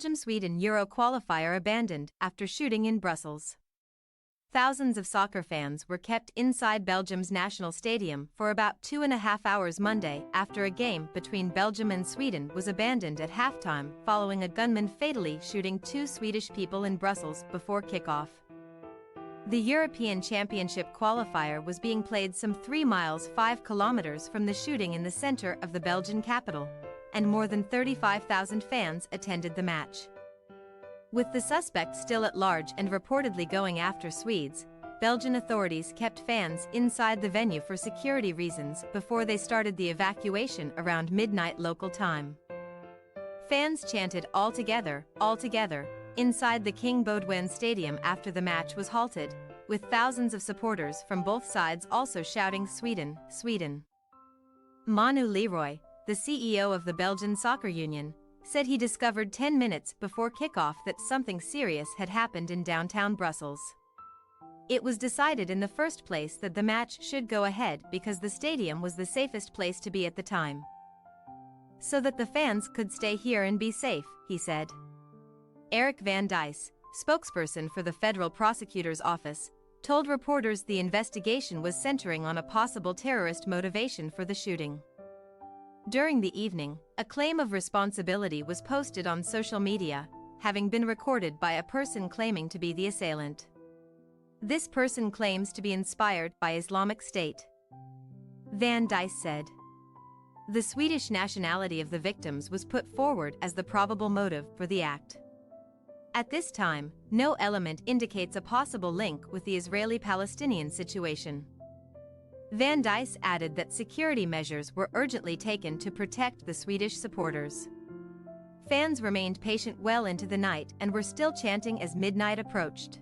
Belgium-Sweden Euro qualifier abandoned after shooting in Brussels. Thousands of soccer fans were kept inside Belgium's national stadium for about 2.5 hours Monday after a game between Belgium and Sweden was abandoned at halftime following a gunman fatally shooting 2 Swedish people in Brussels before kickoff. The European Championship qualifier was being played some 3 miles 5 kilometers from the shooting in the center of the Belgian capital, and more than 35,000 fans attended the match. With the suspect still at large and reportedly going after Swedes, Belgian authorities kept fans inside the venue for security reasons before they started the evacuation around midnight local time. Fans chanted "All together, all together," inside the King Baudouin Stadium after the match was halted, with thousands of supporters from both sides also shouting "Sweden, Sweden." Manu Leroy, the CEO of the Belgian Soccer Union, said he discovered 10 minutes before kickoff that something serious had happened in downtown Brussels. It was decided in the first place that the match should go ahead because the stadium was the safest place to be at the time. So that the fans could stay here and be safe, he said. Eric van Dijs, spokesperson for the Federal Prosecutor's Office, told reporters the investigation was centering on a possible terrorist motivation for the shooting. During the evening, a claim of responsibility was posted on social media, having been recorded by a person claiming to be the assailant. This person claims to be inspired by Islamic State. Van Dijs said. The Swedish nationality of the victims was put forward as the probable motive for the act. At this time, no element indicates a possible link with the Israeli-Palestinian situation. Van Dijs added that security measures were urgently taken to protect the Swedish supporters. Fans remained patient well into the night and were still chanting as midnight approached.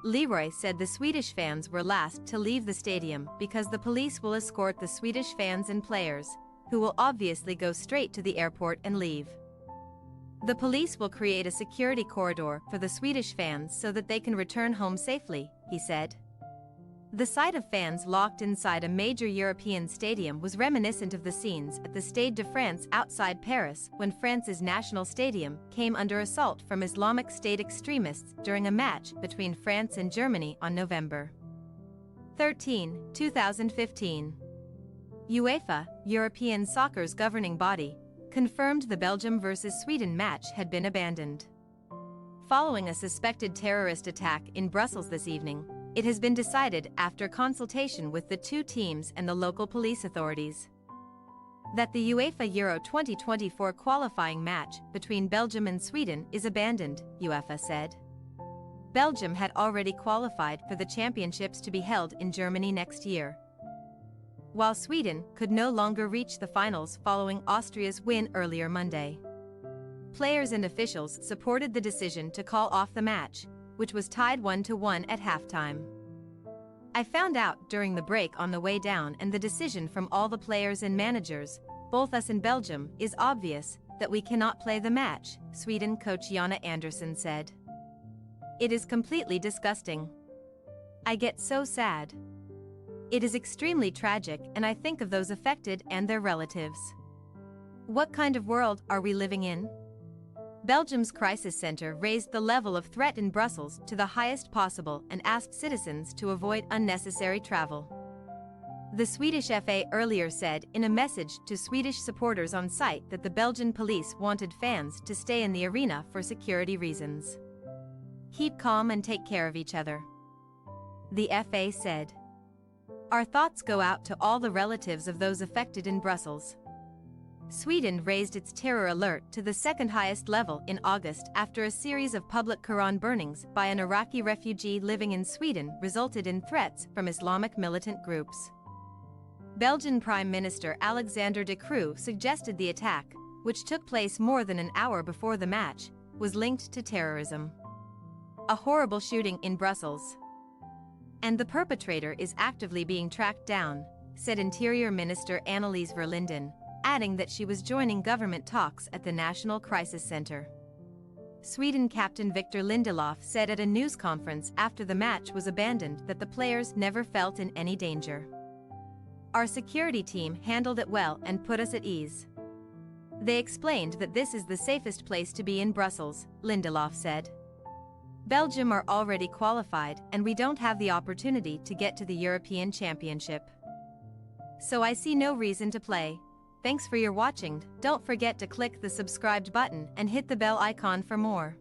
Leroy said the Swedish fans were last to leave the stadium because the police will escort the Swedish fans and players, who will obviously go straight to the airport and leave. The police will create a security corridor for the Swedish fans so that they can return home safely, he said. The sight of fans locked inside a major European stadium was reminiscent of the scenes at the Stade de France outside Paris when France's national stadium came under assault from Islamic State extremists during a match between France and Germany on November 13, 2015. UEFA, European soccer's governing body, confirmed the Belgium vs Sweden match had been abandoned. Following a suspected terrorist attack in Brussels this evening, it has been decided after consultation with the two teams and the local police authorities that the UEFA Euro 2024 qualifying match between Belgium and Sweden is abandoned, UEFA said. Belgium had already qualified for the championships to be held in Germany next year, while Sweden could no longer reach the finals following Austria's win earlier Monday. Players and officials supported the decision to call off the match, which was tied 1-1 at halftime. I found out during the break on the way down, and the decision from all the players and managers, both us and Belgium, is obvious that we cannot play the match, Sweden coach Jana Andersson said. It is completely disgusting. I get so sad. It is extremely tragic, and I think of those affected and their relatives. What kind of world are we living in? Belgium's crisis center raised the level of threat in Brussels to the highest possible and asked citizens to avoid unnecessary travel. The Swedish FA earlier said in a message to Swedish supporters on site that the Belgian police wanted fans to stay in the arena for security reasons. Keep calm and take care of each other, the FA said. Our thoughts go out to all the relatives of those affected in Brussels. Sweden raised its terror alert to the second highest level in August after a series of public Quran burnings by an Iraqi refugee living in Sweden resulted in threats from Islamic militant groups. Belgian Prime Minister Alexander De Croo suggested the attack, which took place more than an hour before the match, was linked to terrorism. A horrible shooting in Brussels. And the perpetrator is actively being tracked down, said Interior Minister Annelies Verlinden, adding that she was joining government talks at the National Crisis Center. Sweden captain Victor Lindelof said at a news conference after the match was abandoned that the players never felt in any danger. Our security team handled it well and put us at ease. They explained that this is the safest place to be in Brussels, Lindelof said. Belgium are already qualified and we don't have the opportunity to get to the European Championship. So I see no reason to play. Thanks for your watching. Don't forget to click the subscribed button and hit the bell icon for more.